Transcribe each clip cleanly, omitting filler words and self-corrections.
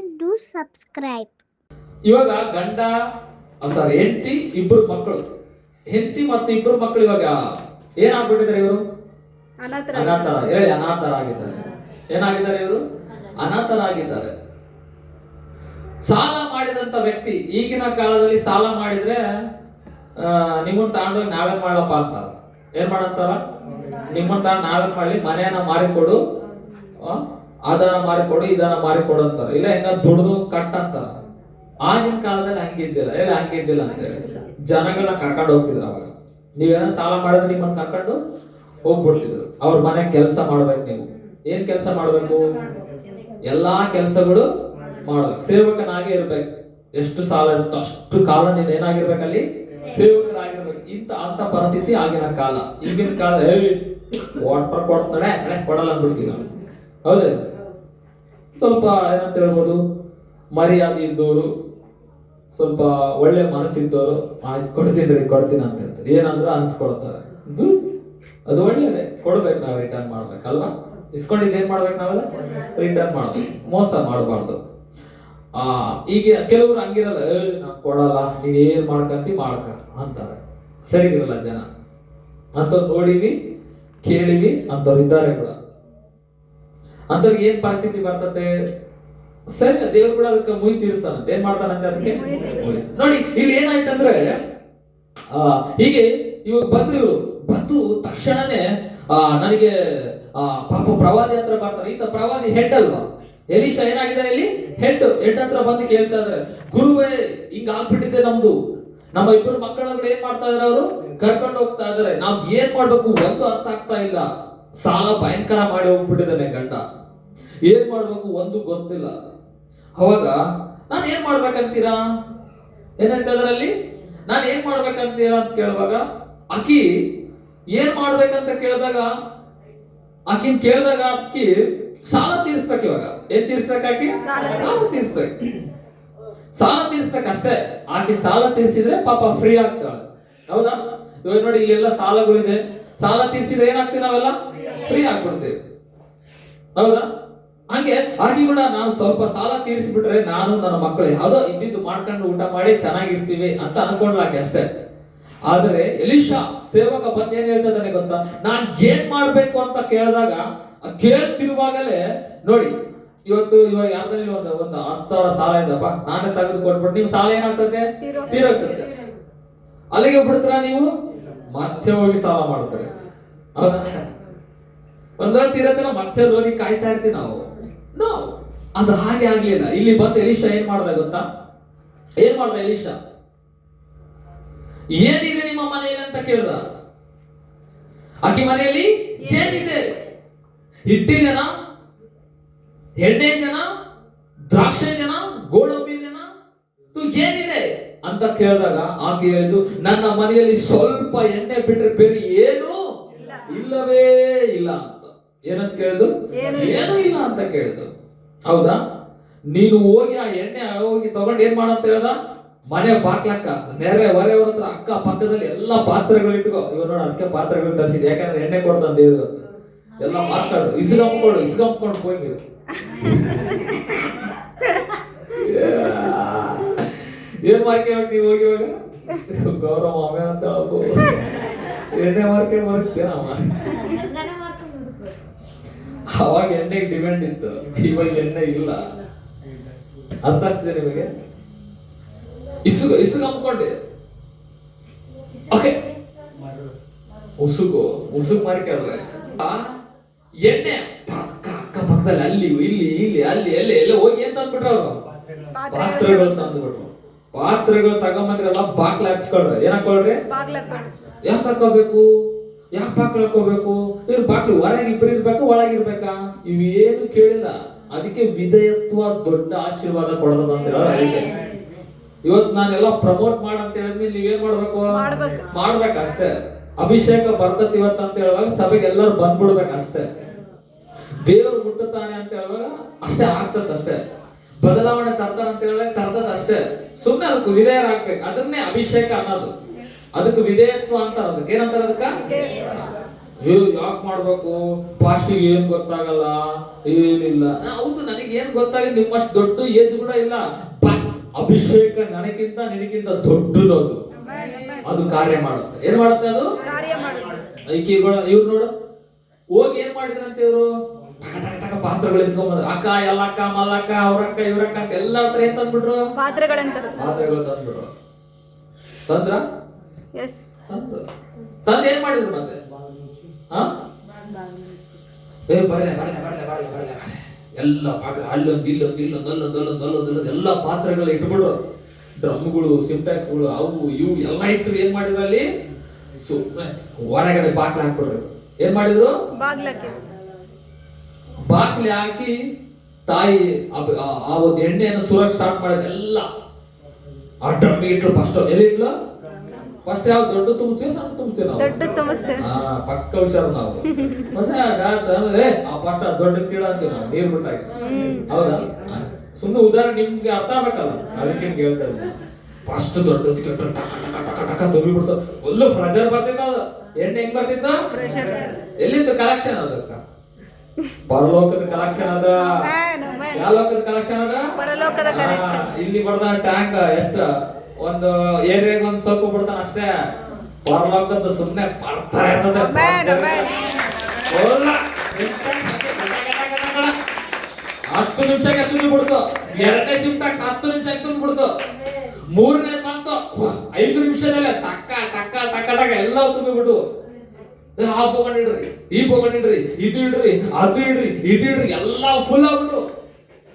Please do subscribe. ಇವಾಗ ಹೆಂಡತಿ ಇಬ್ಬರು ಮಕ್ಕಳು, ಹೆಂಡತಿ ಮತ್ತು ಇಬ್ಬರು ಮಕ್ಕಳು ಇವಾಗ ಏನಾಗ್ಬಿಟ್ಟಿದ್ದಾರೆ? ಇವರು ಅನಾಥರ. ಹೇಳಿ, ಅನಾಥರಾಗಿದ್ದಾರೆ. ಏನಾಗಿದ್ದಾರೆ ಇವರು? ಅನಾಥರಾಗಿದ್ದಾರೆ. ಸಾಲ ಮಾಡಿದಂತ ವ್ಯಕ್ತಿ ಈಗಿನ ಕಾಲದಲ್ಲಿ ಸಾಲ ಮಾಡಿದ್ರೆ ನಿಮ್ಮನ್ನ ತಗೊಂಡೋಗಿ ನಾವೇನ್ ಮಾಡಪ್ಪ ಅಂತಾರ. ಏನ್ ಮಾಡಂತಾರ? ನಿಮ್ಮನ್ನ ತಗೊಂಡು ನಾವೇನ್ ಮಾಡ್ಲಿ, ಮನೆಯನ್ನ ಮಾರಿಕೊಡು, ಅದನ್ನ ಮಾರಿಕೊಡು, ಇದನ್ನ ಮಾರಿಕೊಡು ಅಂತಾರ. ಇಲ್ಲ ಹೆಂಗ ದುಡ್ದು ಕಟ್ ಅಂತಾರ. ಆಗಿನ ಕಾಲದಲ್ಲಿ ಹಂಗಿದ್ದಿಲ್ಲ. ಹೇಳಿ, ಹಂಗಿದ್ದಿಲ್ಲ ಅಂತ ಹೇಳಿ ಜನಗಳನ್ನ ಕರ್ಕೊಂಡು ಹೋಗ್ತಿದ್ರು. ಅವಾಗ ನೀವೇನೋ ಸಾಲ ಮಾಡಿದ್ರೆ ನಿಮ್ಮನ್ನ ಕರ್ಕೊಂಡು ಹೋಗ್ಬಿಡ್ತಿದ್ರು. ಅವ್ರ ಮನೆ ಕೆಲಸ ಮಾಡ್ಬೇಕು. ನೀವು ಏನ್ ಕೆಲಸ ಮಾಡ್ಬೇಕು? ಎಲ್ಲಾ ಕೆಲಸಗಳು ಮಾಡ್ಬೇಕು. ಸೇವಕನಾಗಿ ಇರ್ಬೇಕು. ಎಷ್ಟು ಸಾಲ ಇರುತ್ತೋ ಅಷ್ಟು ಕಾಲ ನೀನ್ ಏನಾಗಿರ್ಬೇಕಲ್ಲಿ? ಸೇವಕನಾಗಿರ್ಬೇಕು. ಅಂತ ಪರಿಸ್ಥಿತಿ ಆಗಿನ ಕಾಲ. ಈಗಿನ ಕಾಲ ವಾಟರ್ ಕೊಡ್ತಾನೆ, ಕೊಡಲ್ಲ ಅಂದ್ಬಿಡ್ತೀವಿ ನಾವು. ಹೌದೇ? ಸ್ವಲ್ಪ ಏನಂತ ಹೇಳ್ಬೋದು, ಮರ್ಯಾದೆ ಇದ್ದವರು, ಸ್ವಲ್ಪ ಒಳ್ಳೆ ಮನಸ್ಸಿದ್ದವರು ಆಯ್ತು ಕೊಡ್ತೀನಿ ಅಂತ ಹೇಳ್ತಾರೆ. ಏನಂದ್ರೆ ಅನ್ಸ್ಕೊಳ್ತಾರೆ. ಅದು ಒಳ್ಳೇದೇ, ಕೊಡ್ಬೇಕು. ನಾವು ರಿಟರ್ನ್ ಮಾಡ್ಬೇಕಲ್ವಾ? ಇಸ್ಕೊಂಡಿದ್ದು ಏನ್ ಮಾಡ್ಬೇಕು? ನಾವೆಲ್ಲ ರಿಟರ್ನ್ ಮಾಡ್ಬೇಕು. ಮೋಸ ಮಾಡಬಾರ್ದು. ಈಗ ಕೆಲವರು ಹಂಗಿರಲ್ಲ, ನಾವು ಕೊಡಲ್ಲ, ನೀವ್ ಏನ್ ಮಾಡ್ಕಂತಿ ಮಾಡ್ಕ ಅಂತಾರೆ. ಸರಿಗಿರಲ್ಲ ಜನ. ಅಂತವ್ರು ನೋಡಿವಿ, ಕೇಳಿವಿ, ಅಂತವ್ರು ಇದ್ದಾರೆ ಕೂಡ. ಅಂತವ್ರಿಗೆ ಏನ್ ಪರಿಸ್ಥಿತಿ ಬರ್ತತೆ? ಸರಿ, ದೇವ್ರು ಕೂಡ ಅದಕ್ಕೆ ಮುಯಿ ತೀರಿಸ್ತಾನಂತೆ. ಏನ್ ಮಾಡ್ತಾನಂತೆ ಅದಕ್ಕೆ? ನೋಡಿ, ಇಲ್ಲಿ ಏನಾಯ್ತಂದ್ರೆ ಹೀಗೆ ಇವಾಗ ಬಂದ್ರು. ಇವರು ಬಂದು ತಕ್ಷಣನೇ ನನಗೆ ಪಾಪ ಪ್ರವಾದಿ ಹತ್ರ ಬರ್ತಾರೆ. ಈತ ಪ್ರವಾದಿ ಹೆಡ್ ಅಲ್ವಾ? ಎಲೀಷಾ ಏನಾಗಿದ್ದಾರೆ ಇಲ್ಲಿ? ಹೆಡ್ ಹತ್ರ ಬಂದು ಕೇಳ್ತಾ ಇದಾರೆ, ಗುರುವೇ ಹಿಂಗ ಆಗ್ಬಿಟ್ಟಿದೆ ನಮ್ದು, ನಮ್ಮ ಇಬ್ಬರು ಮಕ್ಕಳನ್ನ ಕೂಡ ಏನ್ ಮಾಡ್ತಾ ಇದಾರೆ? ಅವರು ಕರ್ಕೊಂಡು ಹೋಗ್ತಾ ಇದಾರೆ. ನಾವ್ ಏನ್ ಮಾಡ್ಬೇಕು ಒಂದು ಅರ್ಥ ಆಗ್ತಾ ಇಲ್ಲ. ಸಾಲ ಭಯಂಕರ ಮಾಡಿ ಹೋಗ್ಬಿಟ್ಟಿದ್ದಾನೆ ಗಂಡ. ಏನ್ ಮಾಡ್ಬೇಕು ಒಂದು ಗೊತ್ತಿಲ್ಲ. ಅವಾಗ ನಾನು ಏನ್ ಮಾಡ್ಬೇಕಂತೀರಾ? ಏನ್ ಹೇಳ್ತಾ ಇದ್ರಲ್ಲಿ? ನಾನು ಏನ್ ಮಾಡ್ಬೇಕಂತೀರಾ ಅಂತ ಕೇಳುವಾಗ ಆಕಿ ಏನ್ ಮಾಡ್ಬೇಕಂತ ಕೇಳಿದಾಗ ಆಕಿ ಸಾಲ ತೀರಿಸ್ಬೇಕು. ಇವಾಗ ಏನ್ ತೀರಿಸ್ಬೇಕು? ಆಕಿ ಸಾಲ ತೀರಿಸ್ಬೇಕು. ಸಾಲ ತೀರಿಸ್ಬೇಕಷ್ಟೇ. ಆಕಿ ಸಾಲ ತೀರಿಸಿದ್ರೆ ಪಾಪ ಫ್ರೀ ಆಗ್ತಾಳೆ. ಹೌದಾ? ಇವಾಗ ನೋಡಿ, ಇಲ್ಲೆಲ್ಲ ಸಾಲಗಳಿದೆ. ಸಾಲ ತೀರಿಸಿದ್ರೆ ಏನಾಗ್ತೀವಿ? ನಾವೆಲ್ಲ ಫ್ರೀ ಆಗ್ಬಿಡ್ತೀವಿ. ಹೌದಾ? ಹಂಗೆ ಆಗಿ ಕೂಡ ನಾನು ಸ್ವಲ್ಪ ಸಾಲ ತೀರಿಸಿಬಿಟ್ರೆ ನಾನು ನನ್ನ ಮಕ್ಕಳು ಯಾವುದೋ ಇದ್ದಿದ್ದು ಮಾಡ್ಕೊಂಡು ಊಟ ಮಾಡಿ ಚೆನ್ನಾಗಿರ್ತೀವಿ ಅಂತ ಅನ್ಕೊಂಡ್ಲಾಕೆ ಅಷ್ಟೇ. ಆದ್ರೆ ಎಲೀಷಾ ಸೇವಕ ಬಂದು ಏನ್ ಹೇಳ್ತಾ ಇದ್ದಾನೆ ಗೊತ್ತಾ? ನಾನ್ ಏನ್ ಮಾಡ್ಬೇಕು ಅಂತ ಕೇಳಿದಾಗ ಕೇಳ್ತಿರುವಾಗಲೇ ನೋಡಿ, ಇವಾಗ ಯಾರ್ದಲ್ಲಿ ಒಂದು 10,000 ಸಾಲ ಇದಪ್ಪ, ನಾನೇ ತೆಗೆದು ಕೊಟ್ಬಿಟ್ಟು ನೀವು ಸಾಲ ಏನಾಗ್ತದೆ? ತೀರೋಗ್ತದೆ. ಅಲ್ಲಿಗೆ ಬಿಡ್ತೀರಾ ನೀವು? ಮತ್ತೆ ಹೋಗಿ ಸಾಲ ಮಾಡ್ತಾರೆ. ಹೌದಾ? ಒಂದ್ವೇಳೆ ತೀರತ್ತಲ್ಲ, ಮತ್ತೆ ಲೋನಿಗೆ ಕಾಯ್ತಾ ಇರ್ತೀವಿ ನಾವು. ನೋ, ಅದು ಹಾಗೆ ಆಗ್ಲಿಲ್ಲ. ಇಲ್ಲಿ ಬಂದು ಎಲೀಷಾ ಏನ್ ಮಾಡ್ದ ಗೊತ್ತಾ? ಏನ್ ಮಾಡ್ದ ಎಲೀಷಾ? ಏನಿದೆ ನಿಮ್ಮ ಮನೆಯಲ್ಲಿ ಅಂತ ಕೇಳ್ದ. ಆಕಿ ಮನೆಯಲ್ಲಿ ಏನಿದೆ? ಹಿಟ್ಟಿದೆನಾ? ಎಣ್ಣೆ ಜನ, ದ್ರಾಕ್ಷಿ ಜನ, ಗೋಡಂಬಿ ಜನ, ಏನಿದೆ ಅಂತ ಕೇಳಿದಾಗ ಆಕೆ ಹೇಳಿದ್ದು, ನನ್ನ ಮನೆಯಲ್ಲಿ ಸ್ವಲ್ಪ ಎಣ್ಣೆ ಬಿಟ್ರೆ ಬೇರೆ ಏನೂ ಇಲ್ಲವೇ ಇಲ್ಲ ಅಂತ. ಏನಂತ ಕೇಳಿದ್ರು? ಏನೂ ಇಲ್ಲ ಅಂತ ಕೇಳಿದ್ರು. ಹೌದಾ? ನೀನು ಹೋಗಿ ಆ ಎಣ್ಣೆ ಹೋಗಿ ತಗೊಂಡು ಏನ್ ಮಾಡಂತ ಹೇಳ್ದ? ಮನೆ ಬಾಕ್ಲಕ್ಕ ನೆರೆ ಹೊರೆಯವ್ರ ಹತ್ರ ಅಕ್ಕ ಪಕ್ಕದಲ್ಲಿ ಎಲ್ಲಾ ಪಾತ್ರೆಗಳು ಇಟ್ಕೋ. ಇವ್ ನೋಡ, ಅದಕ್ಕೆ ಪಾತ್ರೆಗಳು ತರಿಸಿದ್. ಯಾಕಂದ್ರೆ ಎಣ್ಣೆ ಕೊಡ್ತಾನೆ ದೇವ್ರು. ಎಲ್ಲ ಮಾರ್ಕೊಂಡು ಇಸ್ಕೊಂಡ್ಕೊಂಡು ಹೋಗಿ ಏನ್ ಮಾರ್ಕೆಬೇಕು ನೀವು ಹೋಗಿ? ಇವಾಗ ಗೌರವ ಆಮೇಲೆ ಅಂತ ಎಣ್ಣೆ ಮಾರ್ಕೆಟ್ ಬರುತ್ತೆ. ಅವಾಗ ಎಣ್ಣೆಗೆ ಡಿಮ್ಯಾಂಡ್ ಇತ್ತು, ಇವಾಗ ಎಣ್ಣೆ ಇಲ್ಲ. ಅರ್ಥ ಆಗ್ತಿದೆ ನಿಮಗೆ? ಇಸುಗು ಅಂದ್ಕೊಂಡೆ. ಓಕೆ, ಉಸುಗು ಮಾರ್ಕೊಂಡ್ರೆ ಎಣ್ಣೆ ಅಕ್ಕ ಪಕ್ಕದಲ್ಲಿ ಅಲ್ಲಿ ಇಲ್ಲಿ ಎಲ್ಲ ಹೋಗಿ ಏನ್ ತಂದ್ಬಿಟ್ರ ಅವರು? ಪಾತ್ರೆಗಳು ತಂದ್ಬಿಟ್ರು. ಪಾತ್ರೆಗಳು ತಗೊಂಬಂದ್ರೆಲ್ಲ ಬಾಕ್ಲ ಹಚ್ಕೊಳ್ರಿ. ಏನ್ ಹಾಕೊಳ್ರಿ? ಯಾಕೆ ಹಾಕೋಬೇಕು? ಯಾಕೆ ಬಾಕ್ಲ ಹಾಕೋಬೇಕು? ಇವ್ರು ಬಾಕ್ಲು ಹೊರಗೆ ಇಬ್ರು ಇರ್ಬೇಕಾ ಒಳಗಿರ್ಬೇಕಾ? ಇವೇನು ಕೇಳಿಲ್ಲ. ಅದಕ್ಕೆ ವಿಧೇಯತ್ವ ದೊಡ್ಡ ಆಶೀರ್ವಾದ ಕೊಡೋದು ಅಂತ ಹೇಳೋದು. ಇವತ್ತು ನಾನೆಲ್ಲ ಪ್ರಮೋಟ್ ಮಾಡಂತ ಹೇಳಿದ್ಮೇಲೆ ನೀವೇನ್ ಮಾಡ್ಬೇಕು? ಮಾಡ್ಬೇಕಷ್ಟೇ. ಅಭಿಷೇಕ ಬರ್ತತಿ ಇವತ್ತು ಅಂತ ಹೇಳುವಾಗ ಸಭೆಗೆ ಎಲ್ಲರೂ ಬಂದ್ಬಿಡ್ಬೇಕಷ್ಟೇ. ದೇವರು ಮುಟ್ಟುತ್ತಾನೆ ಅಂತ ಹೇಳುವಾಗ ಅಷ್ಟೇ ಆಗ್ತದಷ್ಟೇ. ಬದಲಾವಣೆ ತರ್ತಾರ ಅಂತ ಹೇಳಿದಾಗ ತರ್ತದಷ್ಟೇ. ಸುಮ್ಮನೆ ಅದಕ್ಕೆ ವಿಧೇಯರಾಗ್ಬೇಕು. ಅದನ್ನೇ ಅಭಿಷೇಕ ಅನ್ನೋದು. ಅದಕ್ಕೆ ವಿಧೇಯತ್ವ ಅಂತಾರ. ಅದಕ್ಕೆ ಏನಂತಾರ? ಅದಕ್ಕ ಯಾಕೆ ಮಾಡ್ಬೇಕು, ಪಾಸ್ಟಿಗೆ ಏನ್ ಗೊತ್ತಾಗಲ್ಲ, ಏನಿಲ್ಲ. ಹೌದು, ನನಗೆ ಏನ್ ಗೊತ್ತಾಗಲ್ಲ, ನಿಮ್ಮಷ್ಟು ದೊಡ್ಡ ಏಜ್ ಕೂಡ ಇಲ್ಲ. ಅಭಿಷೇಕ ನನಗಿಂತ ನಿನಗಿಂತ ದೊಡ್ಡದು. ಅದು ಕಾರ್ಯ ಮಾಡುತ್ತೆ. ಏನ್ ಮಾಡುತ್ತೆ? ಅದು ಕಾರ್ಯ ಮಾಡುತ್ತೆ. ಇವ್ರು ನೋಡು, ಹೋಗಿ ಏನ್ ಮಾಡಿದ್ರಂತೆ ಇವರು, ಟಕ ಪಾತ್ರಗಳು ಇಸ್ಕೊಂಡ್ಬಂದ್ರು. ಅಕ್ಕ, ಎಲ್ಲಕ್ಕ, ಮಲ್ಲಕ್ಕ, ಅವ್ರಕ್ಕ, ಇವ್ರಕ್ಕ ಅಂತ ಎಲ್ಲ ಹತ್ರ ಏನ್ ತಂದ್ಬಿಟ್ರು? ಪಾತ್ರೆಗಳು ತಂದ್ಬಿಟ್ರು. ತಂದ್ರ ತಂದ್ ಏನ್ ಮಾಡಿದ್ರು ಮತ್ತೆ? ಬರಲೆ ಎಲ್ಲ ಪಾತ್ರೆ, ಅಲ್ಲೊಂದು ಇಲ್ಲೊಂದು ಎಲ್ಲ ಪಾತ್ರೆಗಳು ಇಟ್ಬಿಟ್ರು. ಡ್ರಮ್ಗಳು, ಸಿಂಟ್ಯಾಕ್ಸ್ಗಳು, ಅವು ಇವು ಎಲ್ಲ ಇಟ್ಟರು. ಏನ್ ಮಾಡಿದ್ರು ಅಲ್ಲಿ? ಹೊರಗಡೆ ಬಾಕ್ಲ ಹಾಕ್ಬಿಟ್ರು. ಏನ್ ಮಾಡಿದ್ರು? ಬಾಕ್ಲಿ ಹಾಕಿ ತಾಯಿ ಆ ಒಂದು ಎಣ್ಣೆಯನ್ನು ಸುರಕ್ ಸ್ಟಾರ್ಟ್ ಮಾಡಿದ್ರು. ಎಲ್ಲ ಆ ಡ್ರಮ್ ಇಟ್ರು. ಫಸ್ಟ್ ಎಲ್ಲಿ ಇಟ್ಲು? ಫಸ್ಟ್ ಯಾವ ದೊಡ್ಡ ತುಂಬಿಸ್ತೀವಿ, ಸಣ್ಣ ತುಂಬಿಸ್ತೀವಿ ನಾವು? ಪಕ್ಕ ಹುಷಾರು ನಾವು. ಫಸ್ಟ್ ದೊಡ್ಡ ಕೀಳ ಅಂತೀವಿ ನಾವು, ನೀರ್ ಬಿಟ್ಟಾಗ. ಹೌದಾ? ಸುಮ್ಮನೆ ಉದಾಹರಣೆ ನಿಮ್ಗೆ ಅರ್ಥ ಆಗ್ಬೇಕಲ್ಲ, ಅದಕ್ಕೆ ನಿಮ್ಗೆ ಹೇಳ್ತಾ ಇದ್ದೀನಿ. ಫಸ್ಟ್ ದೊಡ್ಡ ಟಕ ತುಂಬಿಬಿಡ್ತು. ಫುಲ್ ಪ್ರೆಷರ್ ಬರ್ತಿತ್ತು. ಅದು ಎಣ್ಣೆ ಹೆಂಗ್ ಬರ್ತಿತ್ತು? ಎಲ್ಲಿತ್ತು ಕಲೆಕ್ಷನ್? ಅದಕ್ಕ ಪರಲೋಕದ ಕಲೆಕ್ಷನ್ ಅದ. ಯಾವ ಲೋಕದ ಕಲೆಕ್ಷನ್ ಅದ? ಇಲ್ಲಿ ಬರ್ತಾನ ಟ್ಯಾಂಕ್ ಎಷ್ಟ ಒಂದು ಏರಿಯಾಗ ಒಂದ್ ಸ್ವಲ್ಪ ಬಿಡ್ತಾನ ಅಷ್ಟೇ. ಪರಲೋಕದ ಸುಮ್ನೆ ಬರ್ತಾ ಇರ್ತದೆ. 10 ನಿಮಿಷಕ್ಕೆ ತುಂಬಿಬಿಡ್ತು. 2ನೇ ಸಿಂಟ್ಯಾಕ್ಸ್ 10 ನಿಮಿಷಕ್ಕೆ ತುಂಬಿಬಿಡ್ತು. 3ನೇ ಬಂತು 5 ನಿಮಿಷದಲ್ಲೇ ಟಕ್ಕ ಟಕ್ಕ ಟಕ್ಕ ಟಕ್ಕ ಎಲ್ಲ ತುಂಬಿಬಿಟ್ಟು. ಆ ಪೋಕೊಂಡಿಡ್ರಿ, ಈ ಪೋಕೊಂಡಿಡ್ರಿ, ಇದು ಇಡ್ರಿ, ಅದು ಇಡ್ರಿ, ಇದು ಇಡ್ರಿ, ಎಲ್ಲ ಫುಲ್ ಆಗ್ಬಿಟ್ಟು.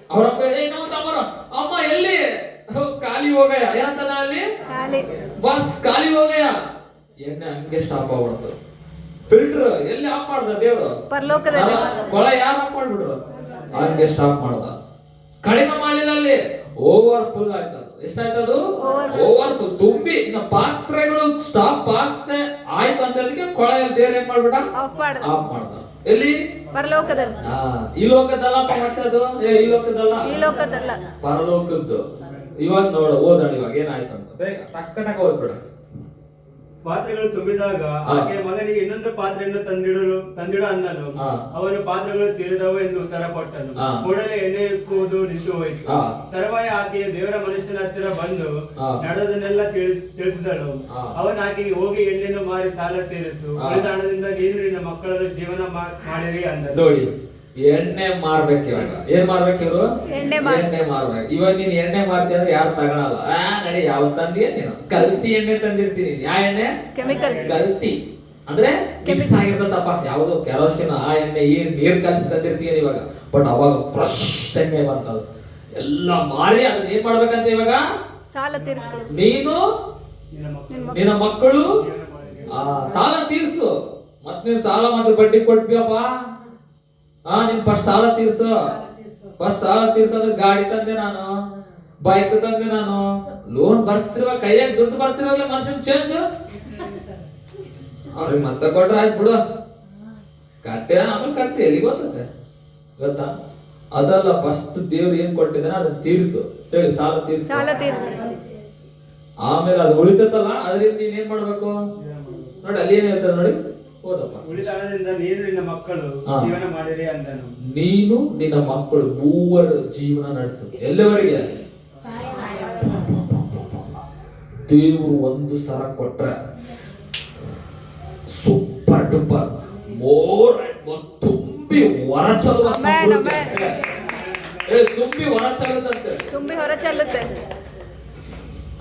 ಅವ್ರಪ್ಪ ಏನೋ ತಮ್ಮರ, ಅಮ್ಮ ಎಲ್ಲಿ ಖಾಲಿ ಹೋಗಯ ಏನಂತದ ಅಲ್ಲಿ? ಬಸ್ ಖಾಲಿ ಹೋಗಯ. ಎಣ್ಣೆ ಹಂಗೆ ಸ್ಟಾಪ್ ಆಗ್ಬಿಡ್ತು. ಫಿಲ್ಟರ್ ಎಲ್ಲಿ ಆಫ್ ಮಾಡ್ದ ದೇವ್ರು? ಕೊಳ ಯಾರು ಆಫ್ ಮಾಡ್ಬಿಟ್ರು? ಹಂಗೆ ಸ್ಟಾಪ್ ಮಾಡ್ದ. ಕಡಿಮೆ ಮಾಡಲಿಲ್ಲ, ಅಲ್ಲಿ ಓವರ್ ಫುಲ್ ಆಯ್ತದು. ಎಷ್ಟಾಯ್ತದು? ಓವರ್ ಫುಲ್ ತುಂಬಿ. ಇನ್ನು ಪಾತ್ರೆಗಳು ಸ್ಟಾಪ್ ಆಗ್ತೆ ಆಯ್ತು ಅಂತದಕ್ಕೆ ಕೊಳೆಯಲ್ಲಿ ದೇವ್ರ ಏನ್ ಮಾಡ್ಬಿಟ್ಟ? ಆಫ್ ಮಾಡ್ದ. ಎಲ್ಲಿ? ಪರಲೋಕದಲ್ಲಿ. ಈ ಲೋಕದಲ್ಲಪ್ಪ ಮಾಡ್ತದ್ದು. ಈ ಲೋಕದಲ್ಲ, ಪರಲೋಕದ್ದು. ಇವಾಗ ನೋಡ, ಓದಾಡ ಇವಾಗ ಏನಾಯ್ತು ಅಂತ ಬೇಗ ಟಕ್ಕ ಟಕ್ಕ ಓದ್ಬಿಡ. ಪಾತ್ರೆಗಳು ತುಂಬಿದಾಗ ಆಕೆ ಮಗನಿಗೆ ಇನ್ನೊಂದು ಪಾತ್ರೆಯನ್ನು ತಂದಿಡು ಅನ್ನಲು. ಅವನು ಪಾತ್ರೆಗಳು ತೀರಿದವು ಎಂದು ಉತ್ತರ ಕೊಟ್ಟನು. ಕೂಡಲೇ ಎಣ್ಣೆ ಇಕ್ಕುವುದು ನಿಂತು ಹೋಯಿತು. ತರುವಾಯ ಆಕೆಯ ದೇವರ ಮನುಷ್ಯನ ಹತ್ತಿರ ಬಂದು ನಡೆದನ್ನೆಲ್ಲ ತಿಳಿಸಿದಳು. ಅವನು ಆಕೆಗೆ, ಹೋಗಿ ಎಣ್ಣೆಯನ್ನು ಮಾರಿ ಸಾಲ ತೀರಿಸು, ಉಳಿದ ಹಣದಿಂದ ನೀನು ನಿನ್ನ ಮಕ್ಕಳನ್ನು ಜೀವನ ಮಾಡಿರಿ ಅಂದನು. ನೋಡಿ, ಎಣ್ಣೆ ಮಾರ್ಬೇಕು. ಇವಾಗ ಏನ್ ಮಾರ್ಬೇಕು ಇವರು? ಎಣ್ಣೆ ಮಾರ್ಬೇಕು. ಇವಾಗ ನೀನ್ ಎಣ್ಣೆ ಮಾರ್ತಿ ಅಂದ್ರೆ ಯಾರು ತಗೊಳಲ್ಲ. ನಡಿ, ಯಾವ ತಂದಿಯ ನೀನು? ಕಲ್ತಿ ಎಣ್ಣೆ ತಂದಿರ್ತೀನಿ. ಯಾವ ಎಣ್ಣೆ? ಕೆಮಿಕಲ್. ಕಲ್ತಿ ಅಂದ್ರೆ ಮಿಕ್ಸ್ ಆಗಿರ್ತದಪ್ಪ. ಯಾವ್ದು ಕೆರೋಸಿನ್, ಆ ಎಣ್ಣೆ ಈ ನೀರ್ ಕಲಸಿ ತಂದಿರ್ತೀನಿ ಇವಾಗ. ಬಟ್ ಅವಾಗ ಫ್ರೆಶ್ ಎಣ್ಣೆ ಬರ್ತದ. ಎಲ್ಲ ಮಾರಿ ಅದನ್ನ ಏನ್ ಮಾಡ್ಬೇಕಂತ ಇವಾಗ? ಸಾಲ ತೀರಿಸ್ಕೊಳ್ಳಿ. ನೀನು ನಿನ್ನ ಮಕ್ಕಳು ಸಾಲ ತೀರ್ಸು. ಮತ್ ನೀನ್ ಸಾಲ ಮಾತ್ರ ಬಡ್ಡಿ ಕೊಟ್ಬಿಯಪ್ಪ. ನಿನ್ ಫಸ್ಟ್ ಸಾಲ ತೀರ್ಸು. ಫಸ್ಟ್ ಸಾಲ ತೀರ್ಸಂದ್ರೆ ಗಾಡಿ ತಂದೆ ನಾನು, ಬೈಕ್ ತಂದೆ ನಾನು. ಲೋನ್ ಬರ್ತಿರುವಾಗ ಕೈಯಾಗ ದುಡ್ಡು ಬರ್ತಿರುವಾಗಲೇ ಮನುಷ್ಯನ್ ಚೇಂಜ್. ಅವ್ರಿಗೆ ಮತ್ತೆ ಕೊಟ್ರೆ ಆಯ್ತು ಬಿಡು, ಕಟ್ಟೆ ಆಮೇಲೆ ಕಟ್ತಿ. ಎಲ್ಲಿ ಗೊತ್ತತೆ ಗೊತ್ತಾ? ಅದಲ್ಲ, ಫಸ್ಟ್ ದೇವ್ರು ಏನ್ ಕೊಟ್ಟಿದ್ದಾನೆ ಅದನ್ನ ತೀರ್ಸು ಹೇಳಿ. ಸಾಲ ತೀರ್ಸು. ಆಮೇಲೆ ಅದು ಉಳಿತಲ್ಲ, ಅದ್ರಿಂದ ನೀನ್ ಏನ್ ಮಾಡ್ಬೇಕು ನೋಡಿ. ಅಲ್ಲಿ ಏನ್ ಹೇಳ್ತಾರೆ ನೋಡಿ, ಉಳಿದ ಹಣದಿಂದ ನೀನು ನಿನ್ನ ಮಕ್ಕಳು ಜೀವನ ಮಾಡಿರಿ ಅಂದನು. ನೀನು ನಿನ್ನ ಮಕ್ಕಳು ಮೂವರು ಜೀವನ ನಡೆಸು. ಎಲ್ಲವರೆಗೆ? ದೇವರು ಒಂದು ಸಲ ಕೊಟ್ರೆ ಸೂಪರ್ ಡೂಪರ್ ಮೋರ್ ತುಂಬಿ ಹೊರ ಚೆಲ್ಲುವ. ತುಂಬಿ ಹೊರ ಚೆಲ್ಲುತ್ತೆ.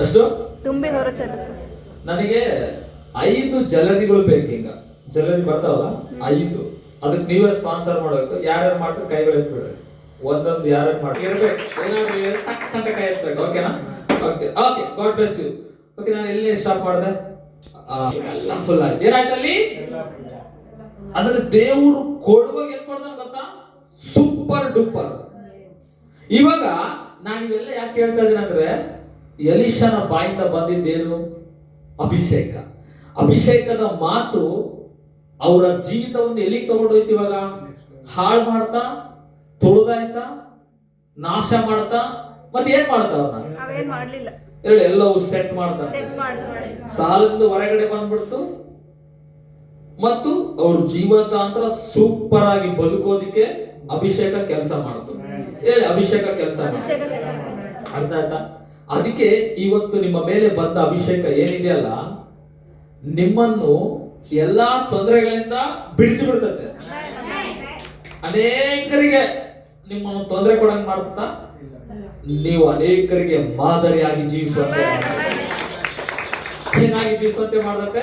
ಅಷ್ಟು ತುಂಬಿ ಹೊರ ಚೆಲ್ಲುತ್ತೆ. ನನಗೆ 5 ಜಲರಿಗಳು ಬೇಕು. ಈಗ ಜಲರಿ ಬರ್ತಾವಲ್ಲ 5, ಅದಕ್ಕೆ ನೀವೇ ಸ್ಪಾನ್ಸರ್ ಮಾಡ್ಬೇಕು. ಯಾರ್ಯಾರು ಮಾಡ್ತಾರೆ ಕೈಗಳು ಎತ್ಬಿಡ್ರಿ. ಒಂದೊಂದು ಯಾರ್ಯಾರು ಮಾಡ್ತಾರೆ ಇರ್ಬೇಕು. ಏನಾದ್ರು ಟಕ್ ಕೈ ಎತ್ಬೇಕು. ಓಕೆನಾ? Okay okay, God bless you. Okay, ನಾನು ಎಲ್ಲಿ ಸ್ಟಾಪ್ ಮಾಡಿದೆ? ಎಲ್ಲ ಫುಲ್ ಆಯ್ತು. ಏನಾಯ್ತು ಅಲ್ಲಿ? ಅಂದ್ರೆ ದೇವರು ಕೊಡುವಾಗ ಏನ್ ಕೊಡ್ತಾನೆ ಗೊತ್ತಾ? Super duper. ಇವಾಗ ನಾನು ಇವೆಲ್ಲ ಯಾಕೆ ಹೇಳ್ತಾ ಇದ್ದೀನಿ ಅಂದ್ರೆ, ಎಲಿಷನ ಬಾಯಿಂದ ಬಂದಿದ್ದೇನು? ಅಭಿಷೇಕ. ಅಭಿಷೇಕದ ಮಾತು ಅವರ ಜೀವಿತವನ್ನು ಎಲ್ಲಿಗೆ ತಗೊಂಡೋಯ್ತು? ಇವಾಗ ಹಾಳು ಮಾಡ್ತಾ, ತುಳಿದಾಯ್ತಾ, ನಾಶ ಮಾಡ್ತಾ, ಮತ್ತೆ ಏನ್ ಮಾಡ್ತಾ? ಅವ್ರನ್ನ ಎಲ್ಲವೂ ಸೆಟ್ ಮಾಡ್ತಾ. ಸಾಲದಿಂದ ಹೊರಗಡೆ ಬಂದ್ಬಿಡ್ತು. ಮತ್ತು ಅವ್ರ ಜೀವತಾಂತರ ಸೂಪರ್ ಆಗಿ ಬದುಕೋದಿಕ್ಕೆ ಅಭಿಷೇಕ ಕೆಲಸ ಮಾಡ್ತು. ಹೇಳಿ, ಅಭಿಷೇಕ ಕೆಲಸ ಮಾಡ್ತು. ಅರ್ಥ ಆಯ್ತಾ? ಅದಕ್ಕೆ ಇವತ್ತು ನಿಮ್ಮ ಮೇಲೆ ಬಂದ ಅಭಿಷೇಕ ಏನಿದೆಯಲ್ಲ, ನಿಮ್ಮನ್ನು ಎಲ್ಲಾ ತೊಂದರೆಗಳಿಂದ ಬಿಡಿಸಿ ಬಿಡ್ತದೆ. ಅನೇಕರಿಗೆ ನಿಮ್ಮನ್ನು ತೊಂದರೆ ಕೊಡಂಗ್ ಮಾಡ್ತಾ ನೀವು ಅನೇಕರಿಗೆ ಮಾದರಿಯಾಗಿ ಜೀವಿಸುವಂತೆ, ಏನಾಗಿ ಜೀವಿಸುವಂತೆ ಮಾಡ್ತತೆ?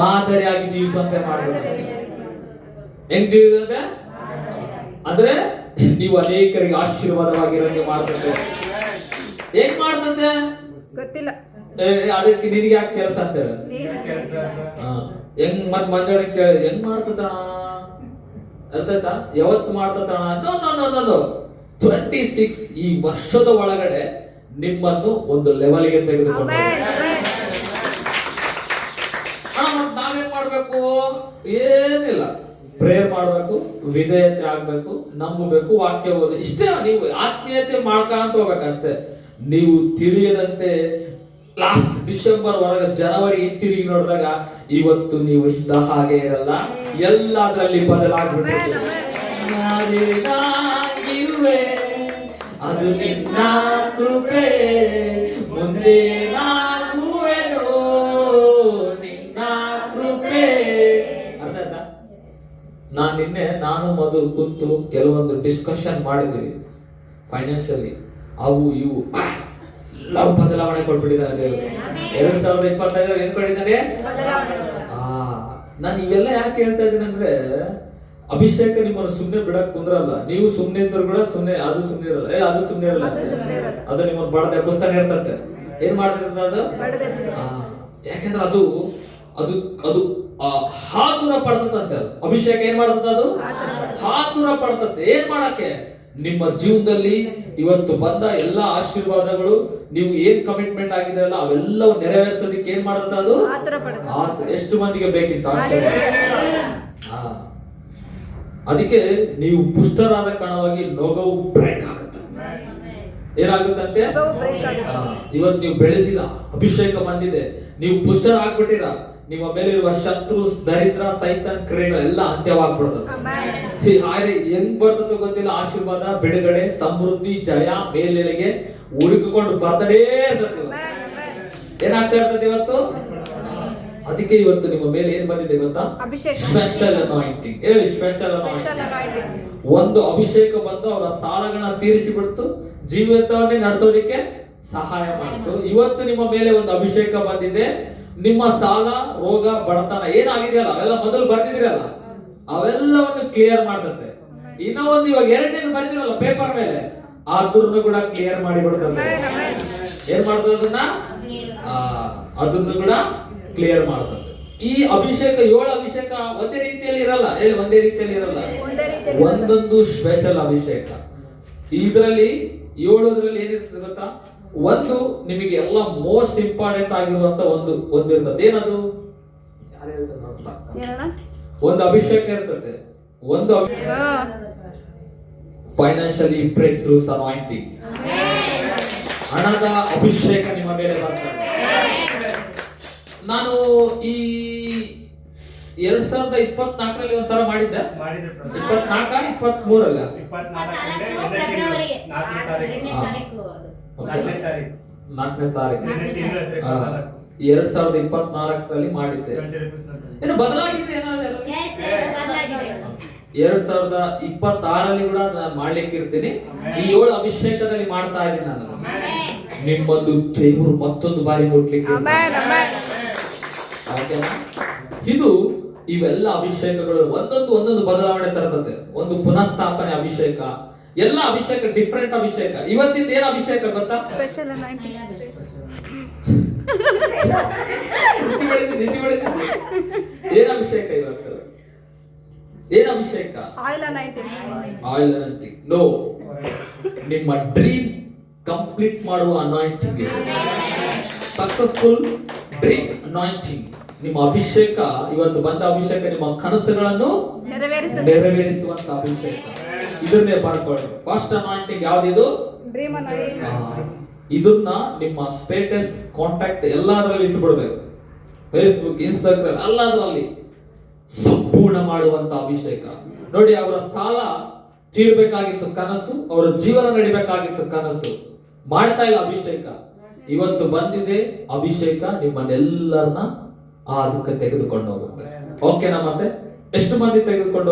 ಮಾದರಿಯಾಗಿ ಜೀವಿಸುವಂತೆ ಮಾಡ್ತದೆ. ಹೆಂಗ್ ಜೀವಿಸುತ್ತೆ ಅಂದ್ರೆ ನೀವು ಅನೇಕರಿಗೆ ಆಶೀರ್ವಾದವಾಗಿರಂಗೆ ಮಾಡ್ತದೆ. ಹೇಗ್ ಮಾಡ್ತಂತೆ ಗೊತ್ತಿಲ್ಲ. ಅದಕ್ಕೆ ನಿನಗೆ ಯಾಕೆ ಕೆಲಸ ಅಂತ ಹೇಳ? ಹೆಂಗ್ ಮತ್ ಮಂಜಾಡಿ ಕೇಳಿ ಹೆಂಗ್ ಮಾಡ್ತಣ? ಅರ್ಥ ಆಯ್ತಾ? ಯಾವತ್ತು ಮಾಡ್ತಣ? No no no no no 26 ಈ ವರ್ಷದ ಒಳಗಡೆ ನಿಮ್ಮನ್ನು ಒಂದು ಲೆವೆಲ್ಗೆ ತೆಗೆದುಕೊಂಡು ನಾವೇನ್ ಮಾಡ್ಬೇಕು? ಏನಿಲ್ಲ, ಪ್ರೇಯರ್ ಮಾಡ್ಬೇಕು, ವಿಧೇಯತೆ ಆಗ್ಬೇಕು, ನಂಬಬೇಕು, ವಾಕ್ಯ ಓದು, ಇಷ್ಟೇ. ನೀವು ಆತ್ಮೀಯತೆ ಮಾಡ್ಕೊಂತ ಹೋಗ್ಬೇಕು ಅಷ್ಟೇ. ನೀವು ತಿಳಿಯದಂತೆ ಲಾಸ್ಟ್ ಡಿಸೆಂಬರ್ ವರೆಗೆ ಜನವರಿ ಹಿಂತಿರುಗಿ ನೋಡಿದಾಗ ಇವತ್ತು ನೀವು ಇದ್ದ ಹಾಗೆ ಇರಲ್ಲ, ಎಲ್ಲದರಲ್ಲಿ ಬದಲಾಗ್ಬಿಟ್ಟಿದೆ. ಅದು ನಿನ್ನ ಕೃಪೆ, ಮುಂದೆ ನಾಗುವೆನೋ ನಿನ್ನ ಕೃಪೆ. ಅರ್ಥ ಆಯ್ತಾ? ನಾನು ಮಧು ಕುಂತು ಕೆಲವೊಂದು ಡಿಸ್ಕಷನ್ ಮಾಡಿದ್ವಿ ಫೈನಾನ್ಷಿಯಲಿ, ಅವು ಇವು ಎಲ್ಲ ಬದಲಾವಣೆ ಕೊಟ್ಬಿಟ್ಟಿದ್ದಾನೆ ದೇವರು. 2025 ಏನ್ ಕೊಟ್ಟಿದ್ದಾನೆ? ನಾನು ಇವೆಲ್ಲ ಯಾಕೆ ಹೇಳ್ತಾ ಇದ್ದೀನಿ ಅಂದ್ರೆ, ಅಭಿಷೇಕ ನಿಮ್ಮನ್ನು ಸುಮ್ಮನೆ ಬಿಡಕ್ ಕುಂದ್ರಲ್ಲ. ನೀವು ಸುಮ್ಮನೆ ಇದ್ರು ಕೂಡ ಸುಮ್ಮನೆ ಅದು ಸುಮ್ಮನೆ ಇರಲ್ಲ, ಅದು ಸುಮ್ಮನೆ ಇರಲ್ಲ, ಅದು ನಿಮ್ಮನ್ನು ಬಡದ ಎಬ್ಬಿಸ್ತಾನೆ ಇರ್ತತೆ. ಏನ್ ಮಾಡ್ತಿರ್ತದೆ ಅದು? ಯಾಕೆಂದ್ರೆ ಅದು ಅದು ಅದು ಹಾತುರ ಪಡ್ತಂತೆ. ಅದು ಅಭಿಷೇಕ ಏನ್ ಮಾಡ್ತದೆ? ಅದು ಹಾತುರ ಪಡ್ತತೆ. ಏನ್ ಮಾಡಕ್ಕೆ? ನಿಮ್ಮ ಜೀವನದಲ್ಲಿ ಇವತ್ತು ಬಂದ ಎಲ್ಲಾ ಆಶೀರ್ವಾದಗಳು, ನೀವು ಏನ್ ಕಮಿಟ್ಮೆಂಟ್ ಆಗಿದ್ರಲ್ಲ ಅವೆಲ್ಲವೂ ನೆರವೇರಿಸೋದಕ್ಕೆ ಏನ್ ಮಾಡುತ್ತೆ? ಅದು ಎಷ್ಟು ಮಂದಿಗೆ ಬೇಕಿತ್ತು ಆಶೀರ್ವಾದ? ಅದಕ್ಕೆ ನೀವು ಪುಷ್ಟರಾದ ಕಣವಾಗಿ ನೊಗವು ಬ್ರೇಕ್ ಆಗುತ್ತೆ. ಏನಾಗುತ್ತಂತೆ? ಇವತ್ತು ನೀವು ಬೆಳೆದಿರ, ಅಭಿಷೇಕ ಬಂದಿದೆ, ನೀವು ಪುಷ್ಟರ ಆಗ್ಬಿಟ್ಟಿರ, ನಿಮ್ಮ ಮೇಲಿರುವ ಶತ್ರು, ದರಿದ್ರ, ಸೈತಾನ್ ಕ್ರಿಯೆಗಳೆಲ್ಲ ಅಂತ್ಯವಾಗ್ಬಿಡ್ತದೆ. ಹಾಗೆ ಹೆಂಗ್ ಬರ್ತದೋ ಗೊತ್ತಿಲ್ಲ, ಆಶೀರ್ವಾದ, ಬಿಡುಗಡೆ, ಸಮೃದ್ಧಿ, ಜಯ ಮೇಲೆಗೆ ಹುಡುಕಿಕೊಂಡು ಬರ್ತಡೇ ಇರ್ತದೆ. ಏನಾಗ್ತಾ ಇರ್ತದೆ ಇವತ್ತು? ಅದಕ್ಕೆ ಇವತ್ತು ನಿಮ್ಮ ಮೇಲೆ ಏನ್ ಬಂದಿದೆ ಗೊತ್ತಾ? Special anointing. ಹೇಳಿ, ಸ್ಪೆಷಲ್ ಅನಾಯಿಂಟಿಂಗ್. ಒಂದು ಅಭಿಷೇಕ ಬಂದು ಅವರ ಸಾಲಗಳನ್ನ ತೀರಿಸಿ ಬಿಡ್ತು, ಜೀವಿತವನ್ನೇ ನಡೆಸೋದಿಕ್ಕೆ ಸಹಾಯ ಮಾಡಿತು. ಇವತ್ತು ನಿಮ್ಮ ಮೇಲೆ ಒಂದು ಅಭಿಷೇಕ ಬಂದಿದೆ. ನಿಮ್ಮ ಸಾಲ, ರೋಗ, ಬಡತನ ಏನಾಗಿದೆಯಲ್ಲ ಅವೆಲ್ಲ ಮೊದಲು ಬರ್ತಿದಿರಲ್ಲ ಅವೆಲ್ಲವನ್ನು ಕ್ಲಿಯರ್ ಮಾಡ್ತದೆ. ಇನ್ನೂ ಒಂದು ಇವಾಗ ಎರಡನೇದು ಬರ್ತಿರಲ್ಲ ಪೇಪರ್ ಮೇಲೆ, ಅದನ್ನು ಕೂಡ ಕ್ಲಿಯರ್ ಮಾಡಿ ಬಿಡ್ತದೆ. ಏನ್ ಮಾಡ್ತದೆ? ಅದನ್ನು ಕೂಡ ಕ್ಲಿಯರ್ ಮಾಡ್ತದೆ. ಈ ಅಭಿಷೇಕ 7 ಅಭಿಷೇಕ ಒಂದೇ ರೀತಿಯಲ್ಲಿ ಇರಲ್ಲ. ಹೇಳಿ, ಒಂದೇ ರೀತಿಯಲ್ಲಿ ಇರಲ್ಲ, ಒಂದೊಂದು ಸ್ಪೆಷಲ್ ಅಭಿಷೇಕ. ಇದರಲ್ಲಿ 7ರಲ್ಲಿ ಏನಿರ್ತದೆ ಗೊತ್ತಾ? ಒಂದು ನಿಮಗೆ ಎಲ್ಲ ಮೋಸ್ಟ್ ಇಂಪಾರ್ಟೆಂಟ್ ಆಗಿರುವಂತ ಒಂದು ಇರ್ತದೆ. ಏನದು? ಒಂದು ಅಭಿಷೇಕ ಇರ್ತದೆ. ಒಂದು ಫೈನಾನ್ಷಿಯಲಿ ಬ್ರೇಕ್ ಥ್ರೂಸ್ ಅನಾಯಿಂಟಿಂಗ್, ಹಣದ ಅಭಿಷೇಕ ನಿಮ್ಮ ಮೇಲೆ ಬರ್ತದೆ. ನಾನು ಈ 2024ರಲ್ಲಿ ಒಂದ್ಸಲ ಮಾಡಿದ್ದೆ. 24-23 4ನೇ ತಾರೀಕು 2024ರಲ್ಲಿ ಮಾಡಿದ್ದೆ. ಏನು ಬದಲಾಗಿದೆ? 2026ರಲ್ಲಿ ಕೂಡ ನಾನು ಮಾಡ್ಲಿಕ್ಕೆ ಇರ್ತೀನಿ. ಈ 7 ಅಭಿಷೇಕದಲ್ಲಿ ಮಾಡ್ತಾ ಇದ್ದೀನಿ ನಾನು. ನಿಮ್ಮನ್ನು ದೇವರು ಮತ್ತೊಂದು ಬಾರಿ ಮುಟ್ಲಿಕ್ಕೆ. ಇದು ಇವೆಲ್ಲ ಅಭಿಷೇಕಗಳು ಒಂದೊಂದು ಬದಲಾವಣೆ ತರ್ತದೆ. ಒಂದು ಪುನಃಸ್ಥಾಪನೆ ಅಭಿಷೇಕ, ಎಲ್ಲ ಅಭಿಷೇಕ ಡಿಫ್ರೆಂಟ್ ಅಭಿಷೇಕ. ಇವತ್ತಿಂದ ಏನ್ ಅಭಿಷೇಕ ಗೊತ್ತಾ? ಏನ್ ಅಭಿಷೇಕ ಇವತ್ತು? ಏನ್ ಅಭಿಷೇಕ? Oil anointing. ನೋ, ನಿಮ್ಮ ಡ್ರೀಮ್ ಕಂಪ್ಲೀಟ್ ಮಾಡುವ ಅನಾಯಿಂಟಿಂಗ್, ಸಕ್ಸಸ್ಫುಲ್ ಡ್ರೀಮ್ ಅನಾಯಿಂಟಿಂಗ್. ನಿಮ್ಮ ಅಭಿಷೇಕ ಇವತ್ತು ಬಂದ ಅಭಿಷೇಕ ನಿಮ್ಮ ಕನಸುಗಳನ್ನು ನೆರವೇರಿಸುವಂತ ಅಭಿಷೇಕ. ಇದನ್ನೇ ಮಾಡ್ಕೊಳ್ಳಿ. ಫಸ್ಟ್ ಅನಾಯಿಂಟಿಂಗ್ ಯಾವ್ದಿದು? Dream anointing. ಇದನ್ನ ನಿಮ್ಮ ಸ್ಟೇಟಸ್, ಕಾಂಟ್ಯಾಕ್ಟ್ ಎಲ್ಲದರಲ್ಲಿ ಇಟ್ಟುಬಿಡ್ಬೇಕು. ಫೇಸ್ಬುಕ್, ಇನ್ಸ್ಟಾಗ್ರಾಮ್ ಎಲ್ಲದರಲ್ಲಿ ಸಂಪೂರ್ಣ ಮಾಡುವಂತ ಅಭಿಷೇಕ. ನೋಡಿ, ಅವರ ಸಾಲ ತೀರ್ಬೇಕಾಗಿತ್ತು ಕನಸು, ಅವರ ಜೀವನ ನಡಿಬೇಕಾಗಿತ್ತು ಕನಸು, ಮಾಡ್ತಾ ಇಲ್ಲ ಅಭಿಷೇಕ. ಇವತ್ತು ಬಂದಿದೆ ಅಭಿಷೇಕ, ನಿಮ್ಮನ್ನೆಲ್ಲರನ್ನ ಆ ಅದಕ್ಕೆ ತೆಗೆದುಕೊಂಡು ಹೋಗುತ್ತೆ. ಓಕೆನಾ? ಮತ್ತೆ ಎಷ್ಟು ಮಂದಿ ತೆಗೆದುಕೊಂಡು